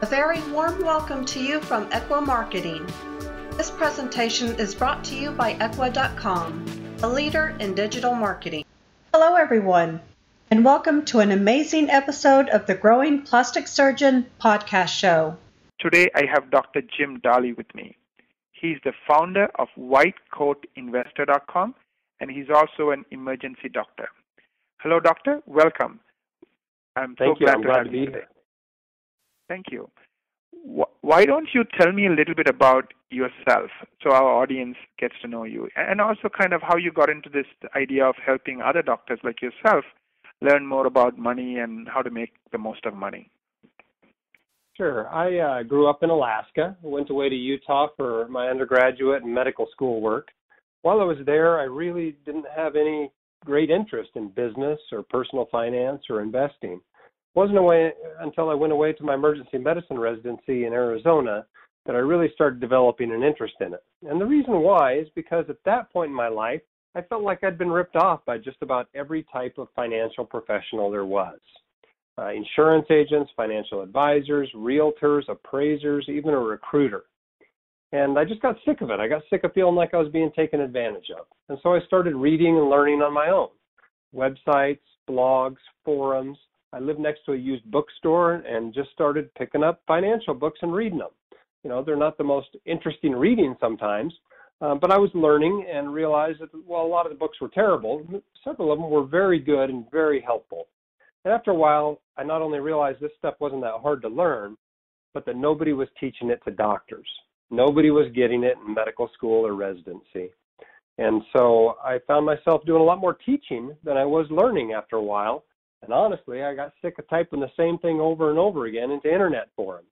A very warm welcome to you from Equa Marketing. This presentation is brought to you by Equa.com, a leader in digital marketing. Hello everyone, and welcome to an amazing episode of the Growing Plastic Surgeon podcast show. Today I have Dr. Jim Dahle with me. He's the founder of WhiteCoatInvestor.com, and he's also an emergency doctor. Hello, doctor. Welcome. I'm so glad to have you today. Thank you. Why don't you tell me a little bit about yourself so our audience gets to know you, and also kind of how you got into this idea of helping other doctors like yourself learn more about money and how to make the most of money? Sure. I grew up in Alaska, went away to Utah for my undergraduate and medical school work. While I was there, I really didn't have any great interest in business or personal finance or investing. Wasn't away until I went away to my emergency medicine residency in Arizona that I really started developing an interest in it. And the reason why is because at that point in my life, I felt like I'd been ripped off by just about every type of financial professional there was. Insurance agents, financial advisors, realtors, appraisers, even a recruiter. And I just got sick of it. I got sick of feeling like I was being taken advantage of. And so I started reading and learning on my own. Websites, blogs, forums. I lived next to a used bookstore and just started picking up financial books and reading them. You know, they're not the most interesting reading sometimes, but I was learning and realized that, while a lot of the books were terrible, several of them were very good and very helpful. And after a while, I not only realized this stuff wasn't that hard to learn, but that nobody was teaching it to doctors. Nobody was getting it in medical school or residency. And so I found myself doing a lot more teaching than I was learning after a while. And honestly, I got sick of typing the same thing over and over again into internet forums.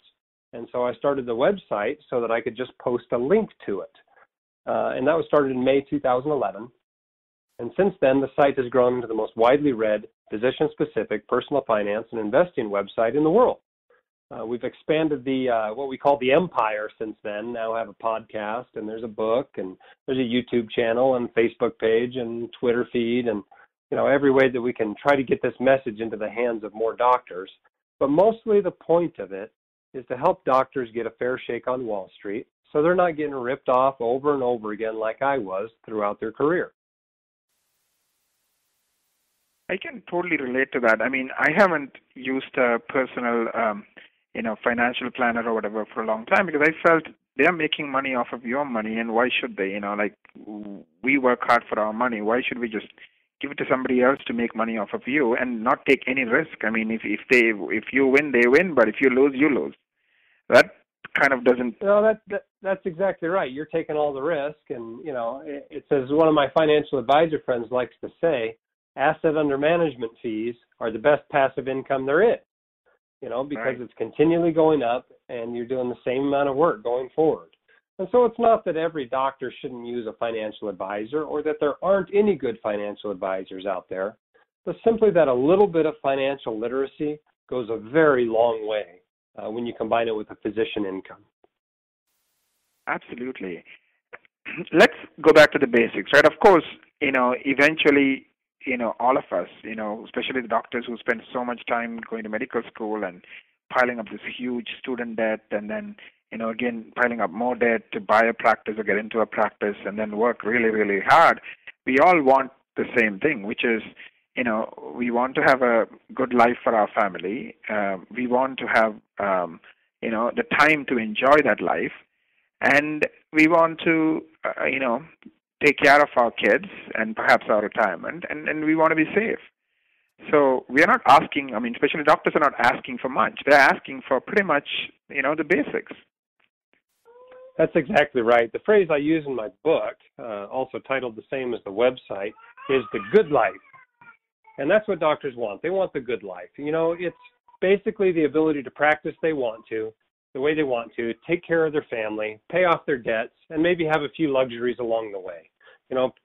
And so I started the website so that I could just post a link to it. And that was started in May 2011. And since then, the site has grown into the most widely read, physician-specific personal finance and investing website in the world. We've expanded the what we call the empire since then. Now I have a podcast, and there's a book, and there's a YouTube channel, and Facebook page, and Twitter feed, and every way that we can try to get this message into the hands of more doctors. But mostly the point of it is to help doctors get a fair shake on Wall Street so they're not getting ripped off over and over again like I was throughout their career. I can totally relate to that. I mean, I haven't used a personal, financial planner or whatever for a long time because I felt they're making money off of your money, and why should they? We work hard for our money. Why should we just give it to somebody else to make money off of you and not take any risk? I mean, if you win, they win, but if you lose, you lose. That kind of doesn't. No, that's exactly right. You're taking all the risk, and it's as one of my financial advisor friends likes to say, asset under management fees are the best passive income there is. Because right. It's continually going up, and you're doing the same amount of work going forward. And so it's not that every doctor shouldn't use a financial advisor or that there aren't any good financial advisors out there, but simply that a little bit of financial literacy goes a very long way when you combine it with a physician income. Absolutely. Let's go back to the basics, right? Of course, eventually, all of us, especially the doctors who spend so much time going to medical school and piling up this huge student debt, and then again, piling up more debt to buy a practice or get into a practice and then work really, really hard. We all want the same thing, which is, we want to have a good life for our family. We want to have, the time to enjoy that life. And we want to, take care of our kids and perhaps our retirement. And we want to be safe. So we are not asking, especially doctors are not asking for much. They're asking for pretty much, the basics. That's exactly right. The phrase I use in my book, also titled the same as the website, is the good life. And that's what doctors want. They want the good life. It's basically the ability to practice they want to, the way they want to, take care of their family, pay off their debts, and maybe have a few luxuries along the way.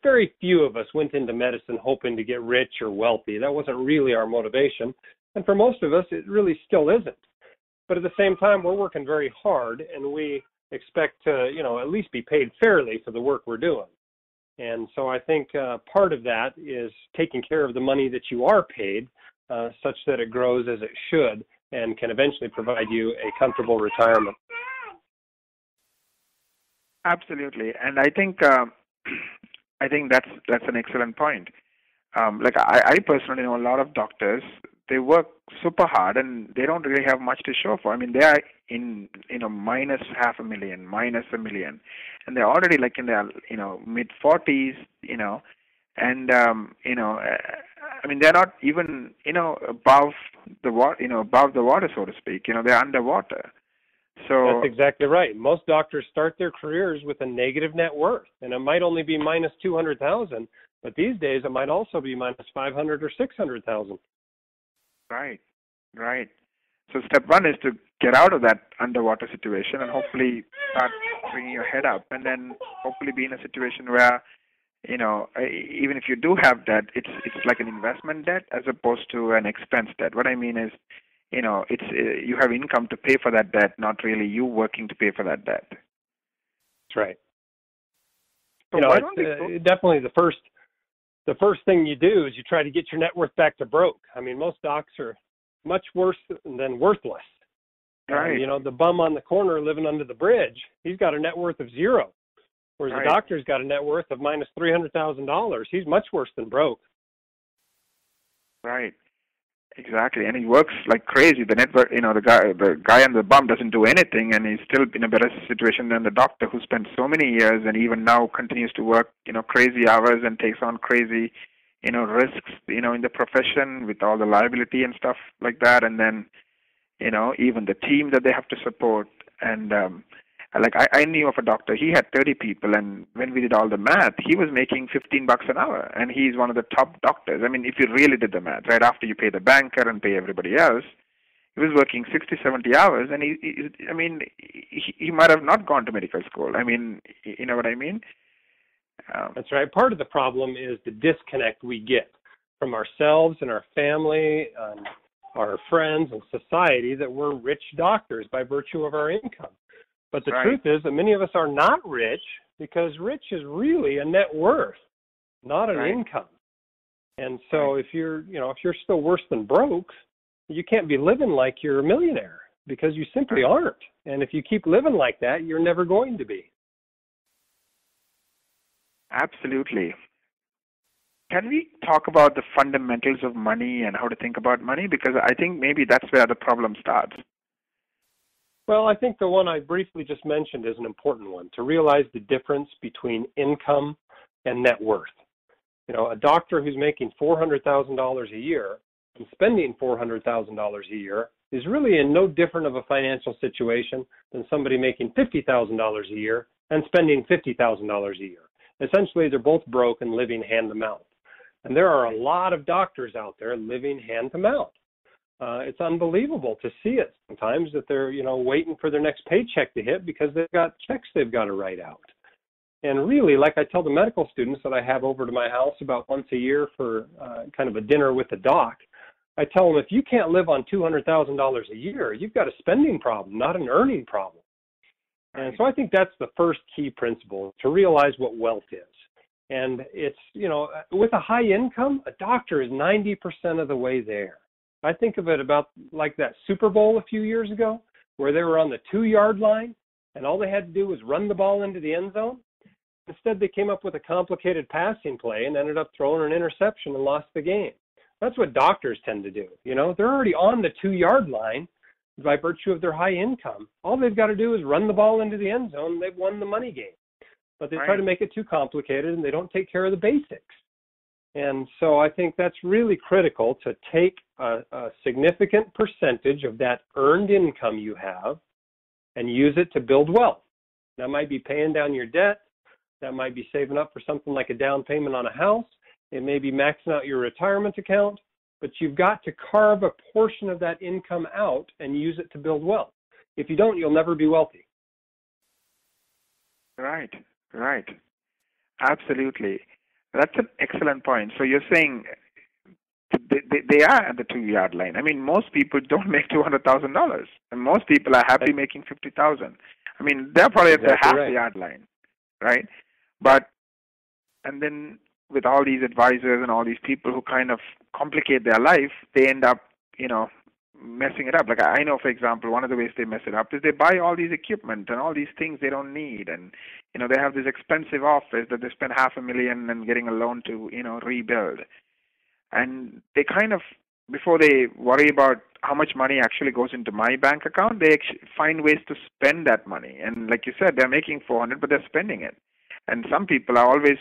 Very few of us went into medicine hoping to get rich or wealthy. That wasn't really our motivation. And for most of us, it really still isn't. But at the same time, we're working very hard, and we expect to, at least be paid fairly for the work we're doing. And so I think part of that is taking care of the money that you are paid such that it grows as it should, and can eventually provide you a comfortable retirement. Absolutely, and I think that's an excellent point. Like I personally know a lot of doctors. They work super hard and they don't really have much to show for. I mean, they are in minus half a million, minus a million, and they're already like in their mid 40s, and I mean they're not even above the water, so to speak. They're underwater. So that's exactly right. Most doctors start their careers with a negative net worth, and it might only be minus 200,000, but these days it might also be minus 500 or 600,000. Right. So step one is to get out of that underwater situation and hopefully start bringing your head up, and then hopefully be in a situation where even if you do have debt, it's like an investment debt as opposed to an expense debt. What I mean is, it's you have income to pay for that debt, not really you working to pay for that debt. That's right. So definitely the first thing you do is you try to get your net worth back to broke. I mean, most docs are much worse than worthless. Right. The bum on the corner living under the bridge, he's got a net worth of zero, whereas right. The doctor's got a net worth of minus $300,000. He's much worse than broke. Right. Exactly, and he works like crazy. The network, the guy and the bum doesn't do anything, and he's still in a better situation than the doctor who spent so many years and even now continues to work, crazy hours and takes on crazy, risks, in the profession with all the liability and stuff like that, and then, even the team that they have to support. And like I knew of a doctor. He had 30 people, and when we did all the math, he was making $15 an hour, and he's one of the top doctors. I mean, if you really did the math, right after you pay the banker and pay everybody else, he was working 60, 70 hours, and he might have not gone to medical school. I mean, you know what I mean? That's right. Part of the problem is the disconnect we get from ourselves and our family and our friends and society that we're rich doctors by virtue of our income. But the right. truth is that many of us are not rich because rich is really a net worth, not an right. income. And so if you're still worse than broke, you can't be living like you're a millionaire because you simply aren't. And if you keep living like that, you're never going to be. Absolutely. Can we talk about the fundamentals of money and how to think about money? Because I think maybe that's where the problem starts. Well, I think the one I briefly just mentioned is an important one, to realize the difference between income and net worth. A doctor who's making $400,000 a year and spending $400,000 a year is really in no different of a financial situation than somebody making $50,000 a year and spending $50,000 a year. Essentially, they're both broke and living hand to mouth. And there are a lot of doctors out there living hand to mouth. It's unbelievable to see it sometimes that they're, waiting for their next paycheck to hit because they've got checks they've got to write out. And really, like I tell the medical students that I have over to my house about once a year for kind of a dinner with the doc, I tell them if you can't live on $200,000 a year, you've got a spending problem, not an earning problem. And so I think that's the first key principle, to realize what wealth is. And it's, with a high income, a doctor is 90% of the way there. I think of it about like that Super Bowl a few years ago where they were on the 2-yard line and all they had to do was run the ball into the end zone. Instead, they came up with a complicated passing play and ended up throwing an interception and lost the game. That's what doctors tend to do. They're already on the 2-yard line by virtue of their high income. All they've got to do is run the ball into the end zone and they've won the money game. But they try to make it too complicated and they don't take care of the basics. And so I think that's really critical, to take a significant percentage of that earned income you have and use it to build wealth. That might be paying down your debt. That might be saving up for something like a down payment on a house. It may be maxing out your retirement account. But you've got to carve a portion of that income out and use it to build wealth. If you don't, you'll never be wealthy. Right. Absolutely. That's an excellent point. So you're saying they are at the 2-yard line. I mean, most people don't make $200,000, and most people are happy making $50,000. I mean, they're probably at the half-yard line, right? But and then with all these advisors and all these people who kind of complicate their life, they end up, messing it up. Like I know, for example, one of the ways they mess it up is they buy all these equipment and all these things they don't need, and they have this expensive office that they spend $500,000 and getting a loan to rebuild, and they kind of, before they worry about how much money actually goes into my bank account, they find ways to spend that money. And like you said, they're making 400, but they're spending it. And some people are always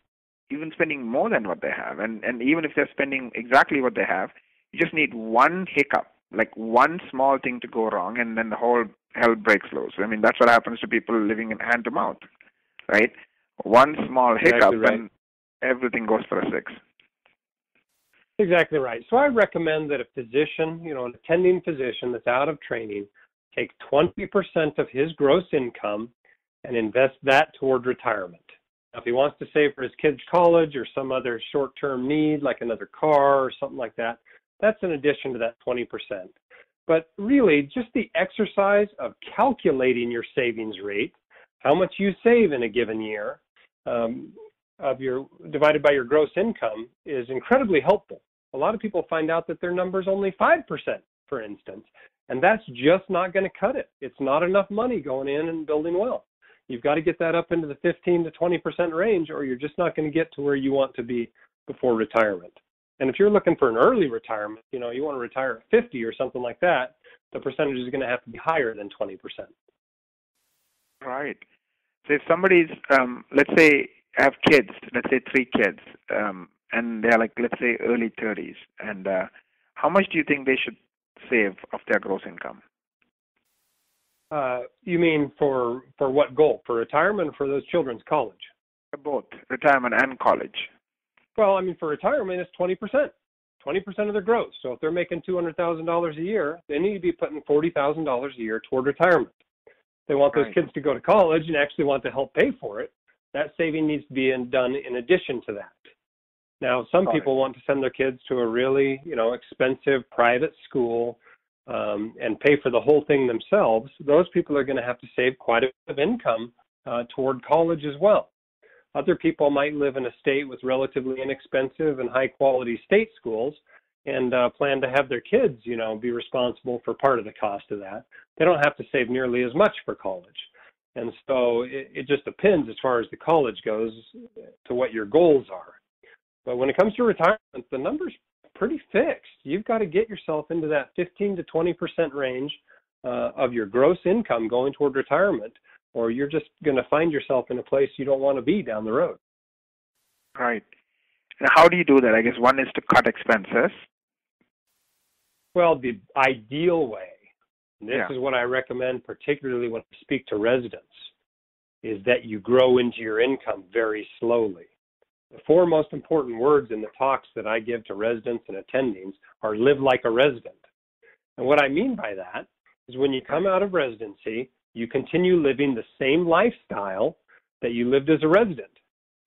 even spending more than what they have. And even if they're spending exactly what they have, you just need one hiccup, like one small thing to go wrong, and then the whole hell breaks loose. I mean, that's what happens to people living in hand to mouth, right? One small hiccup, Exactly right. and everything goes for a six. Exactly right. So I recommend that a physician, an attending physician that's out of training, take 20% of his gross income and invest that toward retirement. Now, if he wants to save for his kids' college or some other short-term need, like another car or something like that, that's in addition to that 20%. But really, just the exercise of calculating your savings rate, how much you save in a given year, divided by your gross income, is incredibly helpful. A lot of people find out that their number's only 5%, for instance, and that's just not going to cut it. It's not enough money going in and building wealth. You've got to get that up into the 15 to 20% range, or you're just not going to get to where you want to be before retirement. And if you're looking for an early retirement, you want to retire at 50 or something like that, the percentage is going to have to be higher than 20%. Right. So if somebody's, let's say, have kids, let's say 3 kids, and they're like, let's say, early 30s, and how much do you think they should save of their gross income? You mean for what goal? For retirement or for those children's college? Both, retirement and college. Well, I mean, for retirement, it's 20%. 20% of their gross. So if they're making $200,000 a year, they need to be putting $40,000 a year toward retirement. They want those kids to go to college and actually want to help pay for it. That saving needs to be done in addition to that. Now, some people want to send their kids to a really, expensive private school and pay for the whole thing themselves. Those people are going to have to save quite a bit of income toward college as well. Other people might live in a state with relatively inexpensive and high-quality state schools and plan to have their kids, be responsible for part of the cost of that. They don't have to save nearly as much for college. And so it just depends as far as the college goes to what your goals are. But when it comes to retirement, the number's pretty fixed. You've got to get yourself into that 15 to 20% range of your gross income going toward retirement, or you're just going to find yourself in a place you don't want to be down the road. Right. And how do you do that? I guess one is to cut expenses. Well, the ideal way, and this is what I recommend, particularly when I speak to residents, is that you grow into your income very slowly. The 4 most important words in the talks that I give to residents and attendings are live like a resident. And what I mean by that is when you come out of residency, you continue living the same lifestyle that you lived as a resident.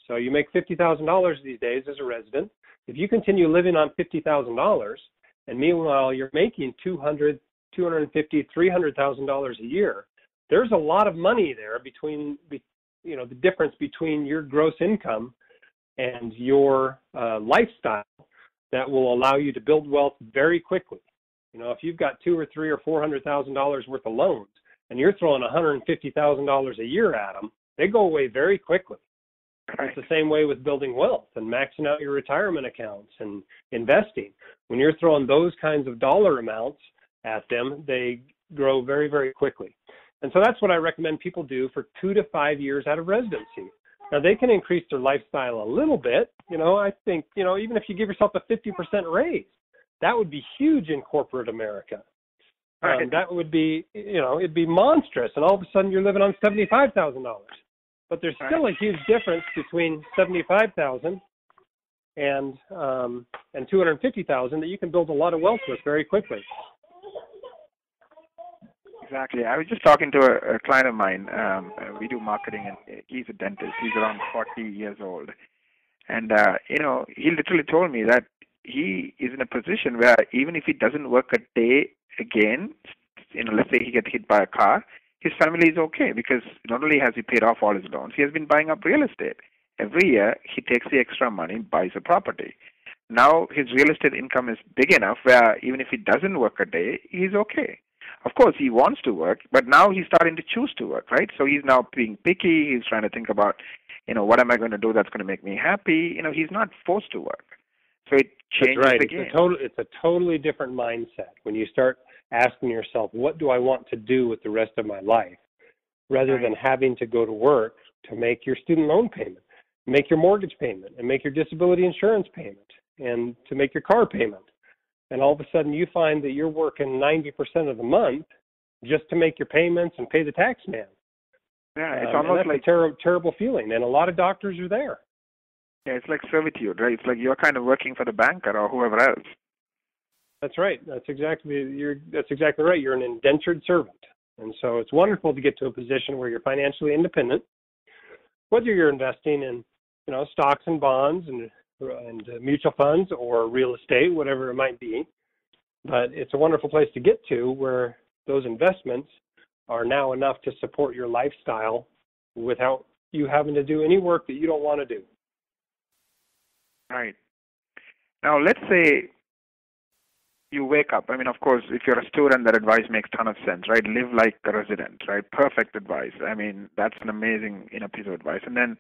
So you make $50,000 these days as a resident. If you continue living on $50,000, and meanwhile you're making $200,000, $250,000, $300,000 a year, there's a lot of money there between, the difference between your gross income and your lifestyle that will allow you to build wealth very quickly. If you've got $200,000 or $300,000 or $400,000 worth of loans, and you're throwing $150,000 a year at them, they go away very quickly. Right. It's the same way with building wealth and maxing out your retirement accounts and investing. When you're throwing those kinds of dollar amounts at them, they grow very, very quickly. And so that's what I recommend people do for 2 to 5 years out of residency. Now, they can increase their lifestyle a little bit. I think, even if you give yourself a 50% raise, that would be huge in corporate America. That would be, it'd be monstrous. And all of a sudden you're living on $75,000. But there's still a huge difference between $75,000 and $250,000 that you can build a lot of wealth with very quickly. Exactly. I was just talking to a client of mine. We do marketing, and he's a dentist. He's around 40 years old. And, he literally told me that he is in a position where even if he doesn't work a day again, let's say he gets hit by a car, his family is okay because not only has he paid off all his loans, he has been buying up real estate. Every year, he takes the extra money and buys a property. now his real estate income is big enough where even if he doesn't work a day, he's okay. Of course, he wants to work, but now he's starting to choose to work, right? So he's now being picky. He's trying to think about, what am I going to do that's going to make me happy? He's not forced to work. So it changes the game. It's a totally different mindset when you start asking yourself, what do I want to do with the rest of my life, rather than having to go to work to make your student loan payment, make your mortgage payment, and make your disability insurance payment, and to make your car payment. And all of a sudden you find that you're working 90% of the month just to make your payments and pay the tax man. Yeah, it's almost like a terrible feeling, and a lot of doctors are there. Yeah, it's like servitude, right? It's like you're kind of working for the banker or whoever else. That's right. That's exactly right. You're an indentured servant. And so it's wonderful to get to a position where you're financially independent, whether you're investing in, stocks and bonds and mutual funds or real estate, whatever it might be. But it's a wonderful place to get to where those investments are now enough to support your lifestyle without you having to do any work that you don't want to do. Right. Now, let's say you wake up. I mean, of course, if you're a student, that advice makes a ton of sense, right? Live like a resident, right? Perfect advice. I mean, that's an amazing, piece of advice. And then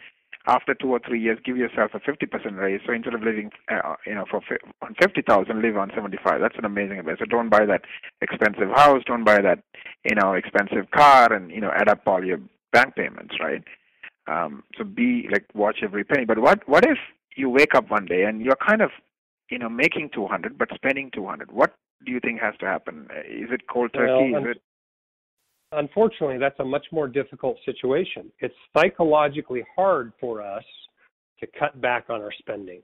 after 2 or 3 years, give yourself a 50% raise. So instead of living, on 50,000, live on 75. That's an amazing advice. So don't buy that expensive house. Don't buy that, expensive car, and add up all your bank payments, right? So watch every penny. But what if you wake up one day and you're kind of, making 200 but spending 200? What do you think has to happen? Is it cold turkey? Unfortunately, that's a much more difficult situation. It's psychologically hard for us to cut back on our spending.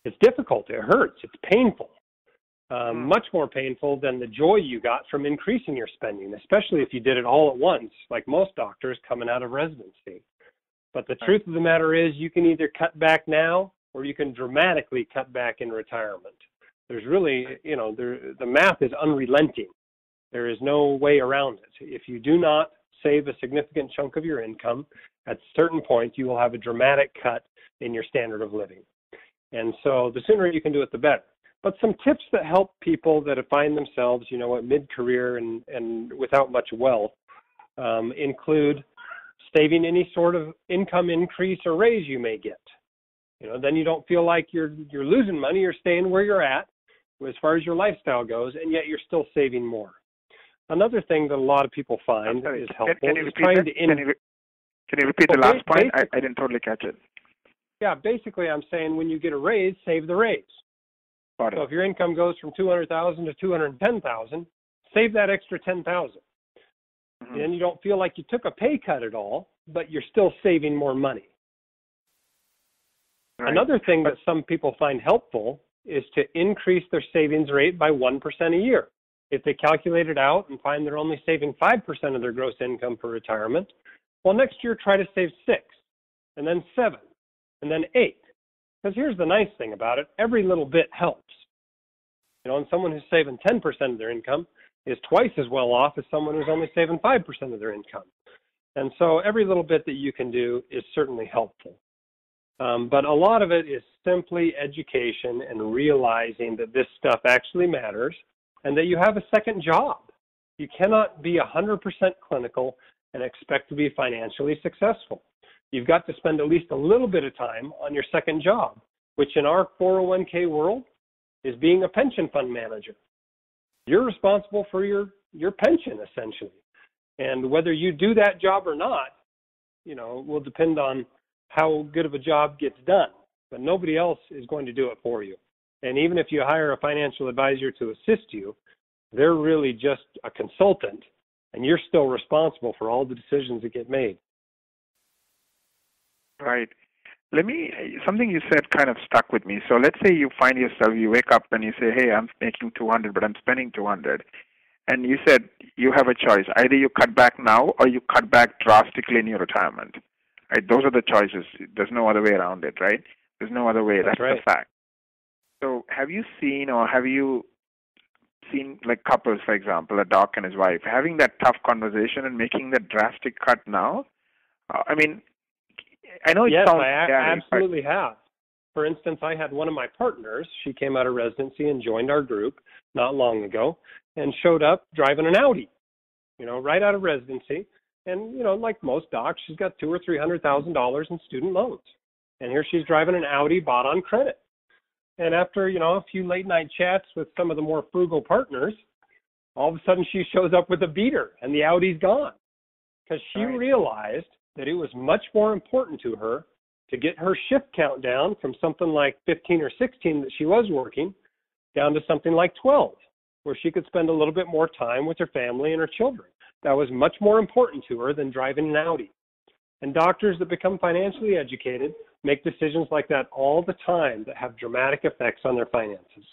It's difficult. It hurts. It's painful. Much more painful than the joy you got from increasing your spending, especially if you did it all at once, like most doctors coming out of residency. But the truth of the matter is you can either cut back now or you can dramatically cut back in retirement. There's really, the math is unrelenting. There is no way around it. If you do not save a significant chunk of your income, at a certain point you will have a dramatic cut in your standard of living. And so the sooner you can do it, the better. But some tips that help people that find themselves, at mid-career and without much wealth include saving any sort of income increase or raise you may get. Then you don't feel like you're losing money. You're staying where you're at as far as your lifestyle goes, and yet you're still saving more. Another thing that a lot of people find is helpful is trying to... Can you repeat the last point? I didn't totally catch it. Yeah, basically I'm saying when you get a raise, save the raise. So if your income goes from $200,000 to $210,000, save that extra $10,000. Mm-hmm. Then you don't feel like you took a pay cut at all, but you're still saving more money. Right. Another thing that some people find helpful is to increase their savings rate by 1% a year. If they calculate it out and find they're only saving 5% of their gross income for retirement, well, next year try to save 6, and then 7, and then 8. Because here's the nice thing about it. Every little bit helps. And someone who's saving 10% of their income is twice as well off as someone who's only saving 5% of their income. And so every little bit that you can do is certainly helpful. But a lot of it is simply education and realizing that this stuff actually matters and that you have a second job. You cannot be 100% clinical and expect to be financially successful. You've got to spend at least a little bit of time on your second job, which in our 401k world is being a pension fund manager. You're responsible for your pension, essentially. And whether you do that job or not, will depend on how good of a job gets done. But nobody else is going to do it for you. And even if you hire a financial advisor to assist you, they're really just a consultant, and you're still responsible for all the decisions that get made. Right. Something you said kind of stuck with me. So let's say you find yourself, you wake up and you say, hey, I'm making 200, but I'm spending 200. And you said you have a choice. Either you cut back now or you cut back drastically in your retirement. Right? Those are the choices. There's no other way around it, right? There's no other way. That's right. The fact. So have you seen like couples, for example, a doc and his wife, having that tough conversation and making that drastic cut now? I know it sounds... Yes, I absolutely have. For instance, I had one of my partners, she came out of residency and joined our group not long ago and showed up driving an Audi, right out of residency. And, like most docs, she's got $200,000 or $300,000 in student loans. And here she's driving an Audi bought on credit. And after, a few late night chats with some of the more frugal partners, all of a sudden she shows up with a beater and the Audi's gone. Because she realized that it was much more important to her to get her shift count down from something like 15 or 16 that she was working down to something like 12, where she could spend a little bit more time with her family and her children. That was much more important to her than driving an Audi. And doctors that become financially educated make decisions like that all the time that have dramatic effects on their finances.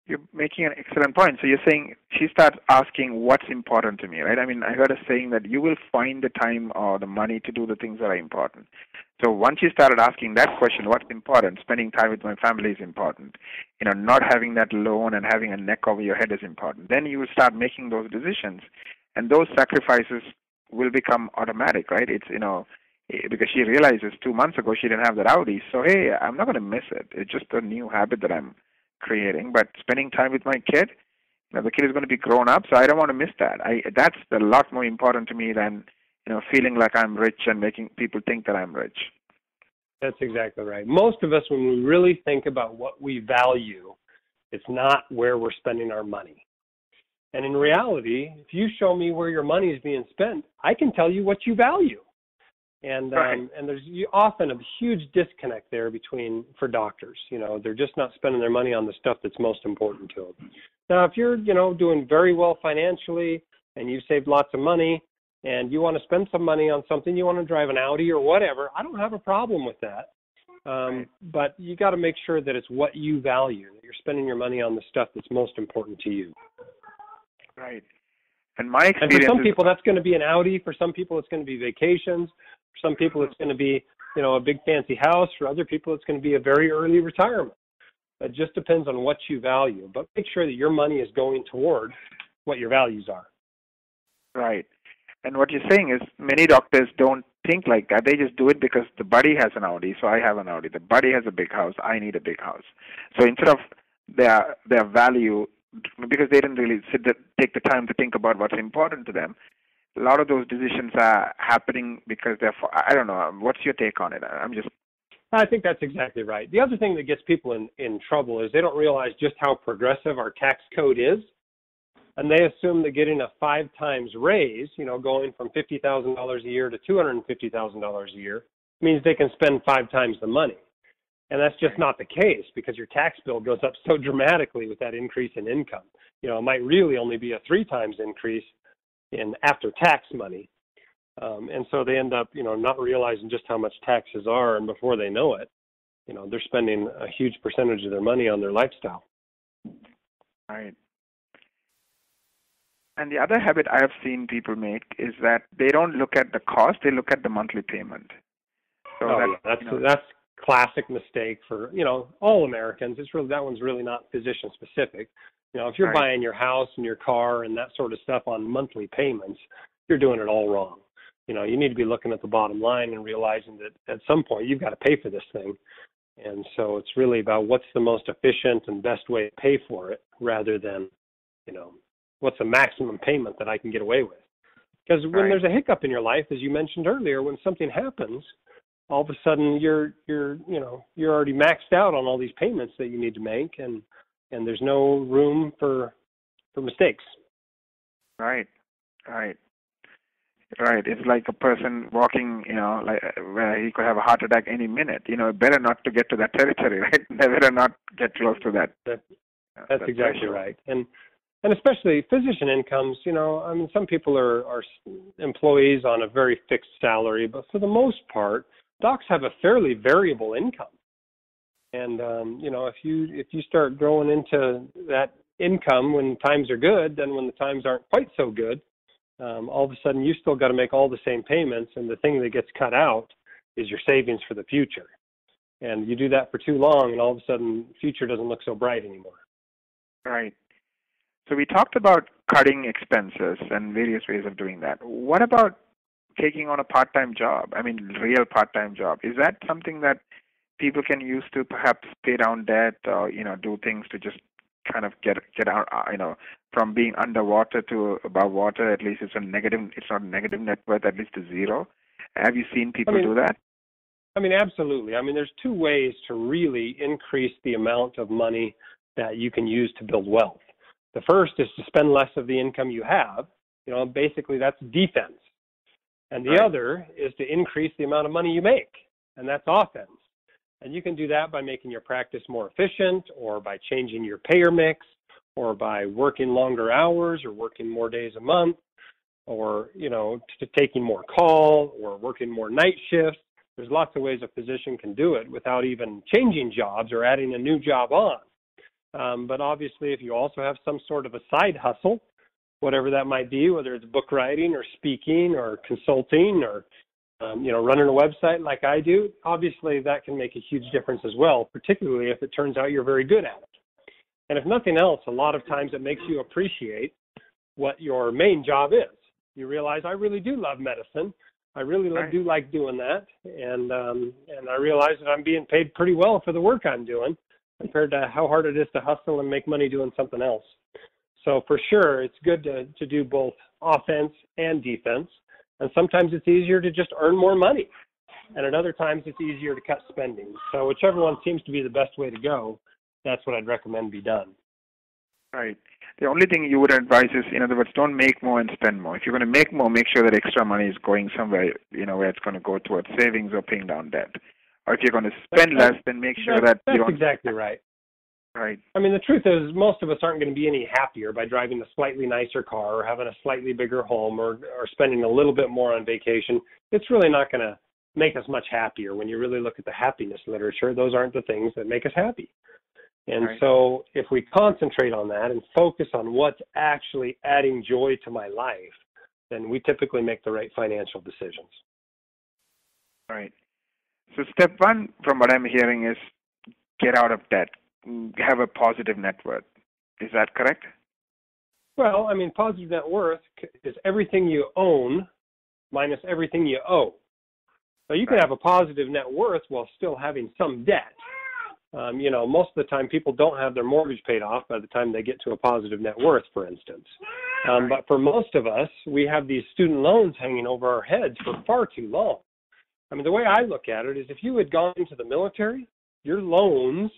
You're making an excellent point. So you're saying she starts asking what's important to me, right? I mean, I heard a saying that you will find the time or the money to do the things that are important. So once you started asking that question, what's important? Spending time with my family is important. Not having that loan and having a neck over your head is important. Then you will start making those decisions, and those sacrifices will become automatic, right? It's, because she realizes 2 months ago she didn't have that Audi. So, hey, I'm not going to miss it. It's just a new habit that I'm creating. But spending time with my kid, the kid is going to be grown up, so I don't want to miss that. That's a lot more important to me than, feeling like I'm rich and making people think that I'm rich. That's exactly right. Most of us, when we really think about what we value, it's not where we're spending our money. And in reality, if you show me where your money is being spent, I can tell you what you value. And and there's often a huge disconnect there for doctors. They're just not spending their money on the stuff that's most important to them. Now, if you're, doing very well financially and you've saved lots of money and you want to spend some money on something, you want to drive an Audi or whatever, I don't have a problem with that. But you got to make sure that it's what you value, that you're spending your money on the stuff that's most important to you. Right. And my experience. And for some people, that's going to be an Audi. For some people, it's going to be vacations. For some people, it's going to be, a big fancy house. For other people, it's going to be a very early retirement. It just depends on what you value. But make sure that your money is going toward what your values are. Right. And what you're saying is many doctors don't think like that. They just do it because the buddy has an Audi, so I have an Audi. The buddy has a big house, I need a big house. So instead of their value, because they didn't really take the time to think about what's important to them, a lot of those decisions are happening because I don't know. What's your take on it? I think that's exactly right. The other thing that gets people in trouble is they don't realize just how progressive our tax code is. And they assume that getting a 5 times raise, going from $50,000 a year to $250,000 a year, means they can spend 5 times the money. And that's just not the case because your tax bill goes up so dramatically with that increase in income. It might really only be a 3 times increase in after-tax money. And so they end up, not realizing just how much taxes are, and before they know it, they're spending a huge percentage of their money on their lifestyle. Right. And the other habit I have seen people make is that they don't look at the cost, they look at the monthly payment. So that's classic mistake for, all Americans. That one's really not physician specific. If you're buying your house and your car and that sort of stuff on monthly payments, you're doing it all wrong. You need to be looking at the bottom line and realizing that at some point you've got to pay for this thing. And so it's really about what's the most efficient and best way to pay for it rather than, what's the maximum payment that I can get away with. Because when there's a hiccup in your life, as you mentioned earlier, when something happens, all of a sudden you're already maxed out on all these payments that you need to make, and there's no room for mistakes. Right. It's like a person walking, where he could have a heart attack any minute. Better not to get to that territory, right? Better not get close to that. That's exactly right. And especially physician incomes, some people are employees on a very fixed salary, but for the most part, docs have a fairly variable income. And, if you start growing into that income when times are good, then when the times aren't quite so good, all of a sudden you still got to make all the same payments, and the thing that gets cut out is your savings for the future. And you do that for too long, and all of a sudden the future doesn't look so bright anymore. Right. So we talked about cutting expenses and various ways of doing that. What about taking on a part-time job? I mean, real part-time job. Is that something that people can use to perhaps pay down debt or, do things to just kind of get out, from being underwater to above water? At least it's not a negative net worth, at least to zero. Have you seen people do that? Absolutely. There's two ways to really increase the amount of money that you can use to build wealth. The first is to spend less of the income you have. Basically that's defense. And the other is to increase the amount of money you make, and that's offense. And you can do that by making your practice more efficient, or by changing your payer mix, or by working longer hours, or working more days a month, or, taking more call, or working more night shifts. There's lots of ways a physician can do it without even changing jobs or adding a new job on. But obviously, if you also have some sort of a side hustle, whatever that might be, whether it's book writing or speaking or consulting or, running a website like I do, obviously that can make a huge difference as well, particularly if it turns out you're very good at it. And if nothing else, a lot of times it makes you appreciate what your main job is. You realize, I really do love medicine. I really do like doing that. And I realize that I'm being paid pretty well for the work I'm doing compared to how hard it is to hustle and make money doing something else. So for sure, it's good to do both offense and defense. And sometimes it's easier to just earn more money. And at other times, it's easier to cut spending. So whichever one seems to be the best way to go, that's what I'd recommend be done. Right. The only thing you would advise is, in other words, don't make more and spend more. If you're going to make more, make sure that extra money is going somewhere, where it's going to go towards savings or paying down debt. Or if you're going to spend less, then make sure that you don't. That's exactly right. Right. The truth is, most of us aren't going to be any happier by driving a slightly nicer car or having a slightly bigger home or spending a little bit more on vacation. It's really not going to make us much happier. When you really look at the happiness literature, those aren't the things that make us happy. And so if we concentrate on that and focus on what's actually adding joy to my life, then we typically make the right financial decisions. Right. So step one, from what I'm hearing, is get out of debt. Have a positive net worth. Is that correct? Well, positive net worth is everything you own minus everything you owe. So you can have a positive net worth while still having some debt. Most of the time people don't have their mortgage paid off by the time they get to a positive net worth, for instance. But for most of us, we have these student loans hanging over our heads for far too long. The way I look at it is, if you had gone into the military, your loans,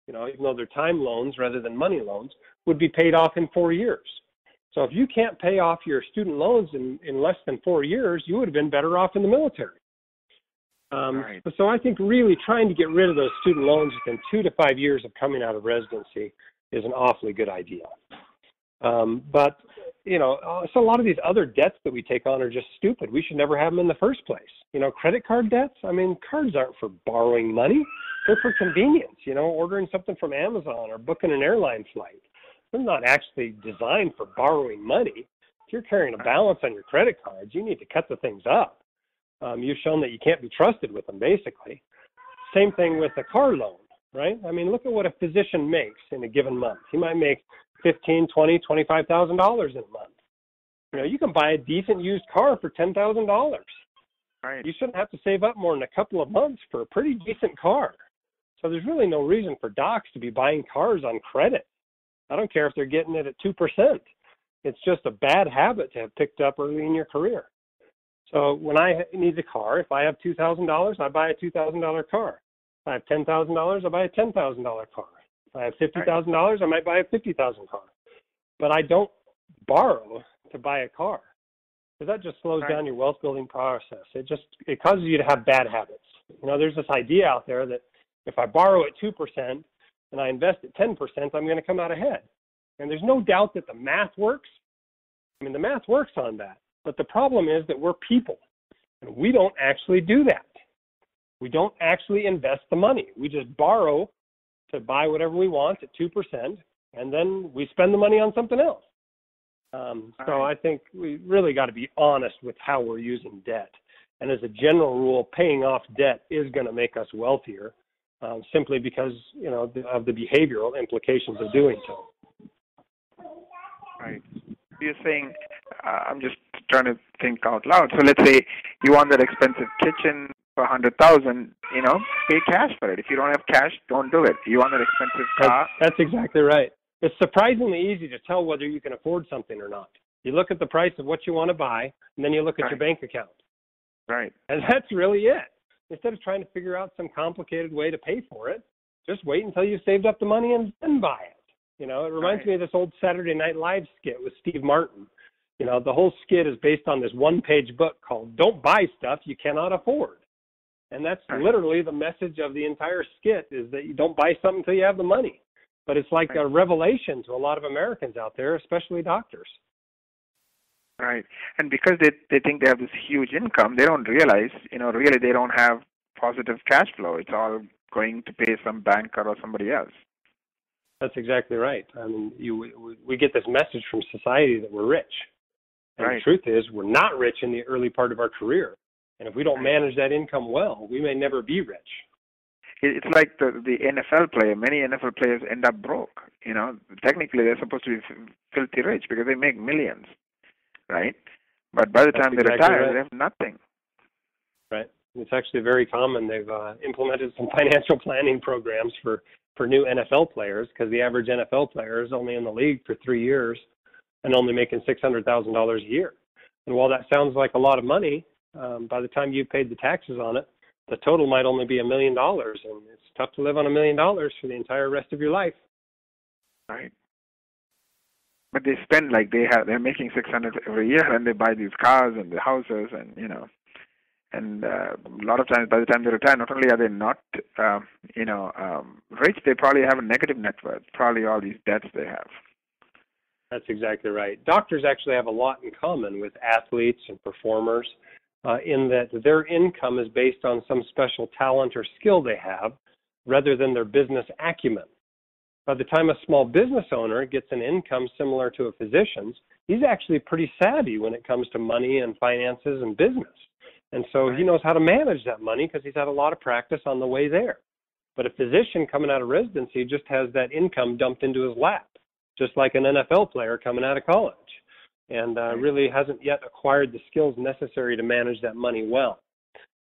even though they're time loans rather than money loans, would be paid off in 4 years. So if you can't pay off your student loans in less than 4 years, you would have been better off in the military. So I think really trying to get rid of those student loans within 2 to 5 years of coming out of residency is an awfully good idea. But so a lot of these other debts that we take on are just stupid. We should never have them in the first place. Credit card debts, cards aren't for borrowing money. They're for convenience, ordering something from Amazon or booking an airline flight. They're not actually designed for borrowing money. If you're carrying a balance on your credit cards, you need to cut the things up. You've shown that you can't be trusted with them, basically. Same thing with a car loan, right? Look at what a physician makes in a given month. He might make $15,000, $20,000, $25,000 in a month. You can buy a decent used car for $10,000. Right. You shouldn't have to save up more than a couple of months for a pretty decent car. So there's really no reason for docs to be buying cars on credit. I don't care if they're getting it at 2%. It's just a bad habit to have picked up early in your career. So when I need a car, if I have $2,000, I buy a $2,000 car. If I have $10,000, I buy a $10,000 car. If I have $50,000, I might buy a $50,000 car. But I don't borrow to buy a car, because that just slows down your wealth building process. It causes you to have bad habits. There's this idea out there that if I borrow at 2% and I invest at 10%, I'm going to come out ahead. And there's no doubt that the math works. The math works on that. But the problem is that we're people, and we don't actually do that. We don't actually invest the money. We just borrow to buy whatever we want at 2%, and then we spend the money on something else. So I think we really got to be honest with how we're using debt. And as a general rule, paying off debt is going to make us wealthier, simply because, of the behavioral implications of doing so. Right. You're saying, I'm just trying to think out loud. So let's say you want that expensive kitchen, for 100,000, pay cash for it. If you don't have cash, don't do it. You want an expensive car? That's exactly right. It's surprisingly easy to tell whether you can afford something or not. You look at the price of what you want to buy, and then you look at your bank account. Right. And that's really it. Instead of trying to figure out some complicated way to pay for it, just wait until you've saved up the money and then buy it. It reminds me of this old Saturday Night Live skit with Steve Martin. The whole skit is based on this one-page book called Don't Buy Stuff You Cannot Afford. And that's literally the message of the entire skit, is that you don't buy something until you have the money. But it's like a revelation to a lot of Americans out there, especially doctors. Right. And because they think they have this huge income, they don't realize, really they don't have positive cash flow. It's all going to pay some banker or somebody else. That's exactly right. I mean, we get this message from society that we're rich. And the truth is, we're not rich in the early part of our career. And if we don't manage that income well, we may never be rich. It's like the NFL player. Many NFL players end up broke. Technically they're supposed to be filthy rich because they make millions, right? But by the time they retire, they have nothing. Right. It's actually very common. They've implemented some financial planning programs for new NFL players, because the average NFL player is only in the league for 3 years and only making $600,000 a year. And while that sounds like a lot of money, by the time you've paid the taxes on it, the total might only be $1 million, and it's tough to live on $1 million for the entire rest of your life. Right. But they spend like they're making $600 every year, and they buy these cars and the houses, and and a lot of times by the time they retire, not only are they not rich, they probably have a negative net worth. Probably all these debts they have. That's exactly right. Doctors actually have a lot in common with athletes and performers, in that their income is based on some special talent or skill they have, rather than their business acumen. By the time a small business owner gets an income similar to a physician's, he's actually pretty savvy when it comes to money and finances and business. And so he knows how to manage that money because he's had a lot of practice on the way there. But a physician coming out of residency just has that income dumped into his lap, just like an NFL player coming out of college, and really hasn't yet acquired the skills necessary to manage that money well.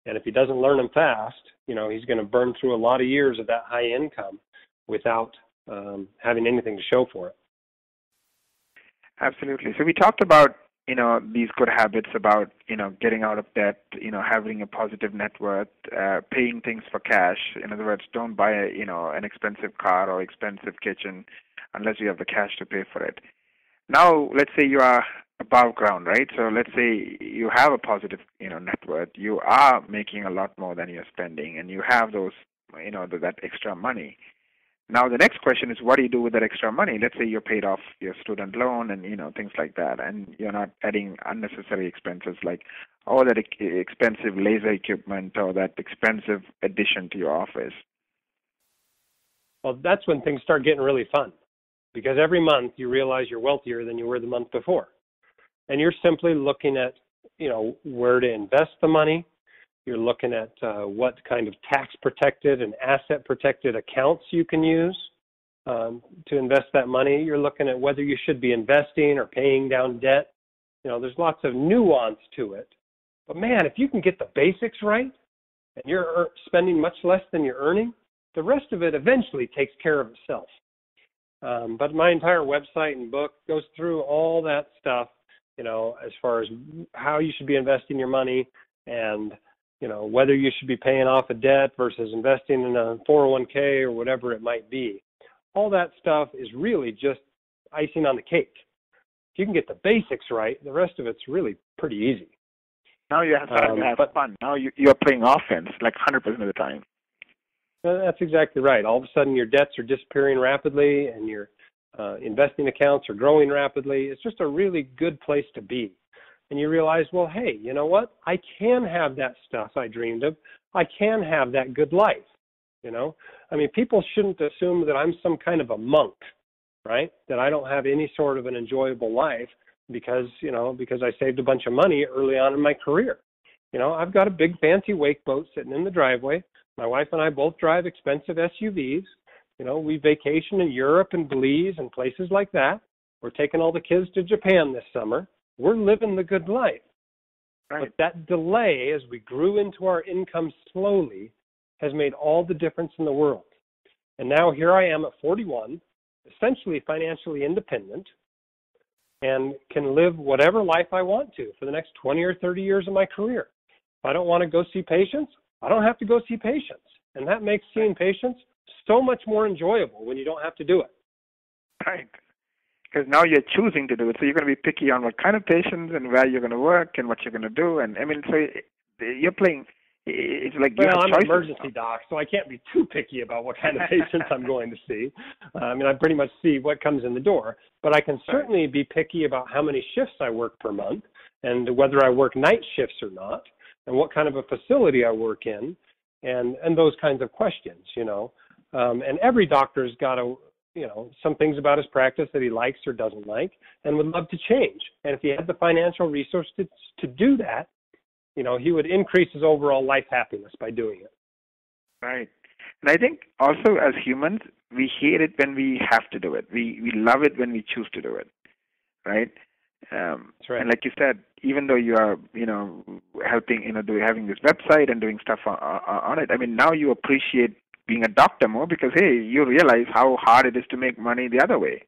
And if he doesn't learn them fast, he's going to burn through a lot of years of that high income without having anything to show for it. Absolutely. So we talked about, these good habits about, getting out of debt, having a positive net worth, paying things for cash. In other words, don't buy, an expensive car or expensive kitchen unless you have the cash to pay for it. Now, let's say you are above ground, right? So let's say you have a positive, net worth. You are making a lot more than you're spending, and you have those, that extra money. Now, the next question is, what do you do with that extra money? Let's say you're paid off your student loan and, things like that, and you're not adding unnecessary expenses like all that expensive laser equipment or that expensive addition to your office. Well, that's when things start getting really fun, because every month you realize you're wealthier than you were the month before. And you're simply looking at, where to invest the money. You're looking at what kind of tax-protected and asset-protected accounts you can use to invest that money. You're looking at whether you should be investing or paying down debt. There's lots of nuance to it. But, man, if you can get the basics right and you're spending much less than you're earning, the rest of it eventually takes care of itself. But my entire website and book goes through all that stuff, as far as how you should be investing your money and whether you should be paying off a debt versus investing in a 401k or whatever it might be. All that stuff is really just icing on the cake. If you can get the basics right, the rest of it's really pretty easy. Now you have to have fun. Now you're playing offense like 100% of the time. That's exactly right. All of a sudden your debts are disappearing rapidly and your investing accounts are growing rapidly. It's just a really good place to be. And you realize, well, hey, you know what? I can have that stuff I dreamed of. I can have that good life, people shouldn't assume that I'm some kind of a monk, right? That I don't have any sort of an enjoyable life because I saved a bunch of money early on in my career. I've got a big fancy wake boat sitting in the driveway. My wife and I both drive expensive SUVs. We vacation in Europe and Belize and places like that. We're taking all the kids to Japan this summer. We're living the good life. Right. But that delay, as we grew into our income slowly, has made all the difference in the world. And now here I am at 41, essentially financially independent, and can live whatever life I want to for the next 20 or 30 years of my career. If I don't want to go see patients, I don't have to go see patients. And that makes seeing patients so much more enjoyable when you don't have to do it. Right. Because now you're choosing to do it. So you're going to be picky on what kind of patients and where you're going to work and what you're going to do. And I mean, so you're playing, it's like you have I'm choices an emergency doc, so I can't be too picky about what kind of patients I'm going to see. I mean, I pretty much see what comes in the door. But I can certainly be picky about how many shifts I work per month and whether I work night shifts or not and what kind of a facility I work in and those kinds of questions, you know. And every doctor's got some things about his practice that he likes or doesn't like and would love to change. And if he had the financial resources to do that, you know, he would increase his overall life happiness by doing it. Right. And I think also as humans, we hate it when we have to do it. We love it when we choose to do it. Right? That's right. And like you said, even though you are, you know, helping, you know, having this website and doing stuff on it, I mean, now you appreciate being a doctor more because, hey, you realize how hard it is to make money the other way.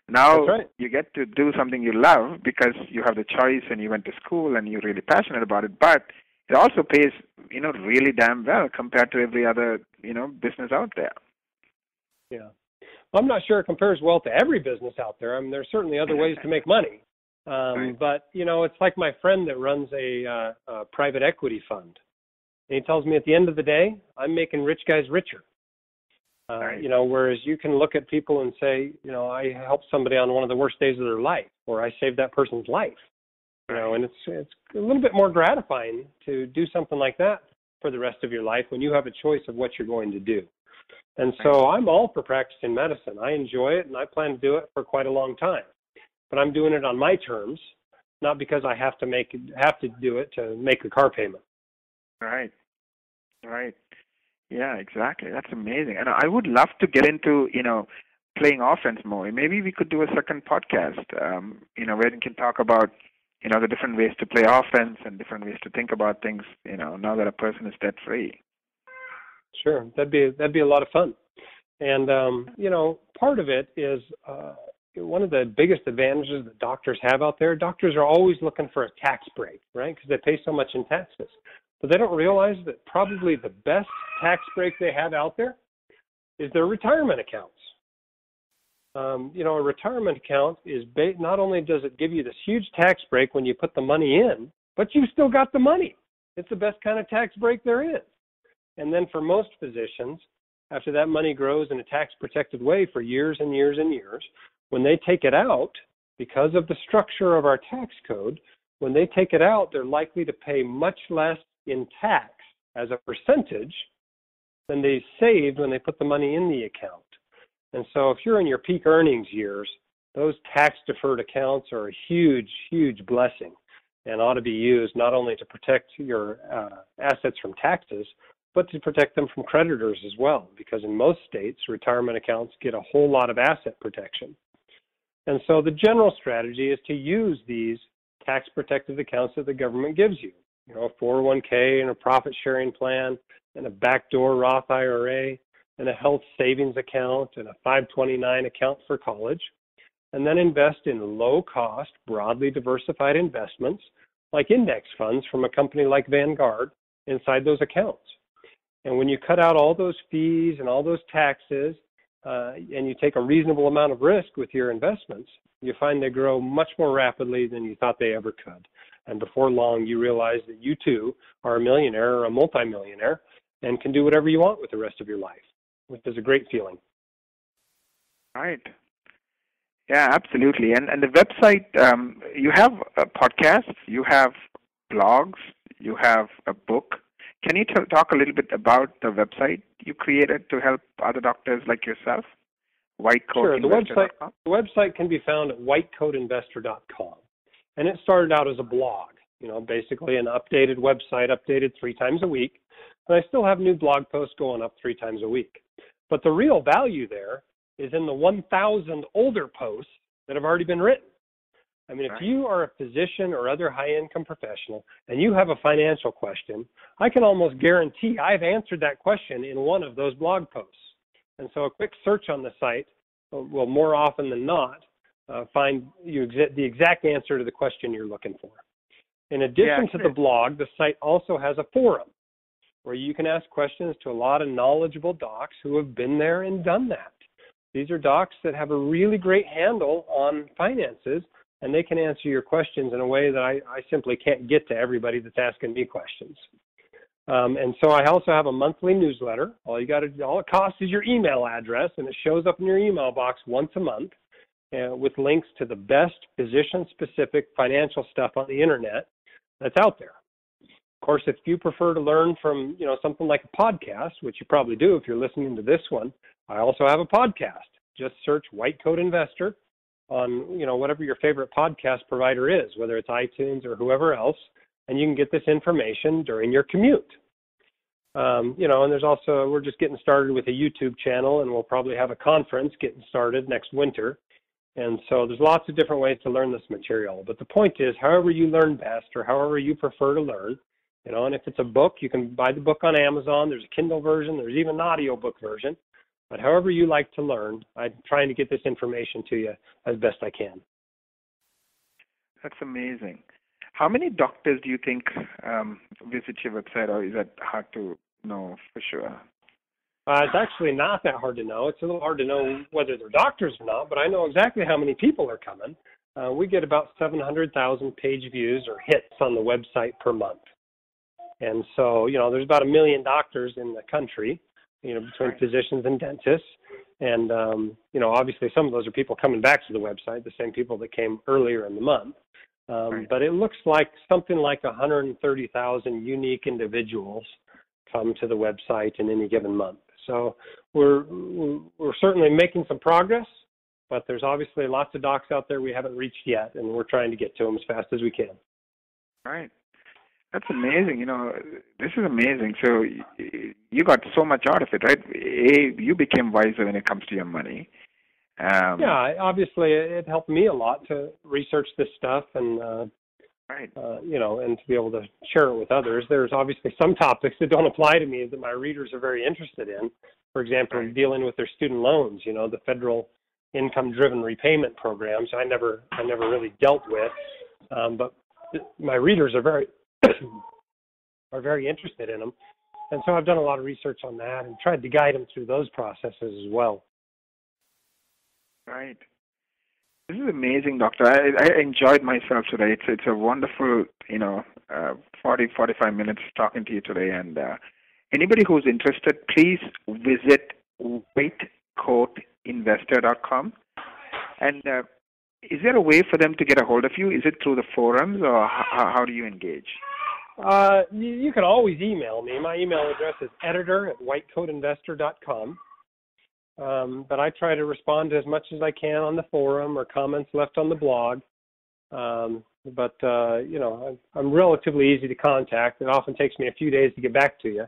Now you get to do something you love because you have the choice and you went to school and you're really passionate about it, but it also pays, you know, really damn well compared to every other, you know, business out there. Yeah. Well, I'm not sure it compares well to every business out there. I mean, there's certainly other ways to make money. But, you know, it's like my friend that runs a private equity fund. And he tells me at the end of the day, I'm making rich guys richer. You know, whereas you can look at people and say, you know, I helped somebody on one of the worst days of their life, or I saved that person's life. You know, and it's a little bit more gratifying to do something like that for the rest of your life when you have a choice of what you're going to do. And so I'm all for practicing medicine. I enjoy it, and I plan to do it for quite a long time. But I'm doing it on my terms, not because I have to do it to make a car payment. Right. Yeah, exactly. That's amazing. And I would love to get into, you know, playing offense more. Maybe we could do a second podcast, you know, where we can talk about, you know, the different ways to play offense and different ways to think about things, you know, now that a person is debt-free. Sure. That'd be a lot of fun. And, you know, part of it is one of the biggest advantages that doctors have out there. Doctors are always looking for a tax break, right, because they pay so much in taxes. But they don't realize that probably the best tax break they have out there is their retirement accounts. You know, a retirement account is not only does it give you this huge tax break when you put the money in, but you still got the money. It's the best kind of tax break there is. And then for most physicians, after that money grows in a tax-protected way for years and years and years, when they take it out, because of the structure of our tax code, when they take it out, they're likely to pay much less in tax as a percentage than they saved when they put the money in the account. And so if you're in your peak earnings years, those tax-deferred accounts are a huge, huge blessing and ought to be used not only to protect your assets from taxes, but to protect them from creditors as well, because in most states, retirement accounts get a whole lot of asset protection. And so the general strategy is to use these tax-protected accounts that the government gives you. You know, a 401k and a profit-sharing plan and a backdoor Roth IRA and a health savings account and a 529 account for college, and then invest in low-cost, broadly diversified investments like index funds from a company like Vanguard inside those accounts. And when you cut out all those fees and all those taxes and you take a reasonable amount of risk with your investments, you find they grow much more rapidly than you thought they ever could. And before long, you realize that you too are a millionaire or a multimillionaire and can do whatever you want with the rest of your life, which is a great feeling. Right. Yeah, absolutely. And the website, you have podcasts, you have blogs, you have a book. Can you talk a little bit about the website you created to help other doctors like yourself? Sure. The website can be found at whitecoatinvestor.com. And it started out as a blog, you know, basically an updated website, updated 3 times a week. And I still have new blog posts going up 3 times a week. But the real value there is in the 1,000 older posts that have already been written. I mean, if you are a physician or other high-income professional and you have a financial question, I can almost guarantee I've answered that question in one of those blog posts. And so a quick search on the site will more often than not find you the exact answer to the question you're looking for. In addition to the blog, the site also has a forum where you can ask questions to a lot of knowledgeable docs who have been there and done that. These are docs that have a really great handle on finances, and they can answer your questions in a way that I simply can't get to everybody that's asking me questions. And so I also have a monthly newsletter. All it costs is your email address, and it shows up in your email box once a month with links to the best physician-specific financial stuff on the internet that's out there. Of course, if you prefer to learn from, something like a podcast, which you probably do if you're listening to this one, I also have a podcast. Just search White Coat Investor on, whatever your favorite podcast provider is, whether it's iTunes or whoever else, and you can get this information during your commute. And there's also, we're just getting started with a YouTube channel, and we'll probably have a conference getting started next winter. And so there's lots of different ways to learn this material. But the point is, however you learn best or however you prefer to learn, and if it's a book, you can buy the book on Amazon. There's a Kindle version. There's even an audiobook version. But however you like to learn, I'm trying to get this information to you as best I can. That's amazing. How many doctors do you think visit your website, or is that hard to know for sure? It's actually not that hard to know. It's a little hard to know whether they're doctors or not, but I know exactly how many people are coming. We get about 700,000 page views or hits on the website per month. And so, there's about 1 million doctors in the country, between physicians and dentists. And, obviously some of those are people coming back to the website, the same people that came earlier in the month. But it looks like something like 130,000 unique individuals come to the website in any given month. So we're certainly making some progress, but there's obviously lots of docs out there we haven't reached yet, and we're trying to get to them as fast as we can. Right. That's amazing. This is amazing. So you got so much out of it, right? You became wiser when it comes to your money. Obviously it helped me a lot to research this stuff and, and to be able to share it with others. There's obviously some topics that don't apply to me that my readers are very interested in. For example, dealing with their student loans, the federal income-driven repayment programs. I never really dealt with, but my readers are very interested in them. And so I've done a lot of research on that and tried to guide them through those processes as well. Right. This is amazing, Doctor. I enjoyed myself today. It's a wonderful, 45 minutes talking to you today. And anybody who's interested, please visit whitecoatinvestor.com. And is there a way for them to get a hold of you? Is it through the forums, or how do you engage? You can always email me. My email address is editor@whitecoatinvestor.com. But I try to respond to as much as I can on the forum or comments left on the blog. I'm relatively easy to contact. It often takes me a few days to get back to you.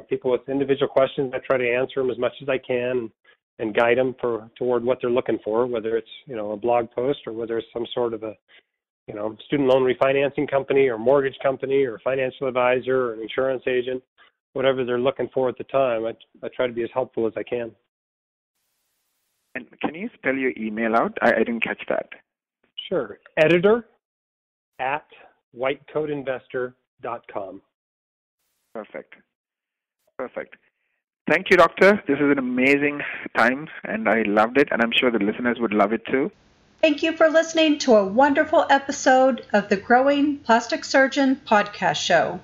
People with individual questions, I try to answer them as much as I can and guide them toward what they're looking for, whether it's, a blog post or whether it's some sort of a, student loan refinancing company or mortgage company or financial advisor or an insurance agent. Whatever they're looking for at the time, I try to be as helpful as I can. And can you spell your email out? I didn't catch that. Sure. editor@whitecoatinvestor.com. Perfect. Thank you, Doctor. This is an amazing time, and I loved it, and I'm sure the listeners would love it too. Thank you for listening to a wonderful episode of the Growing Plastic Surgeon podcast show.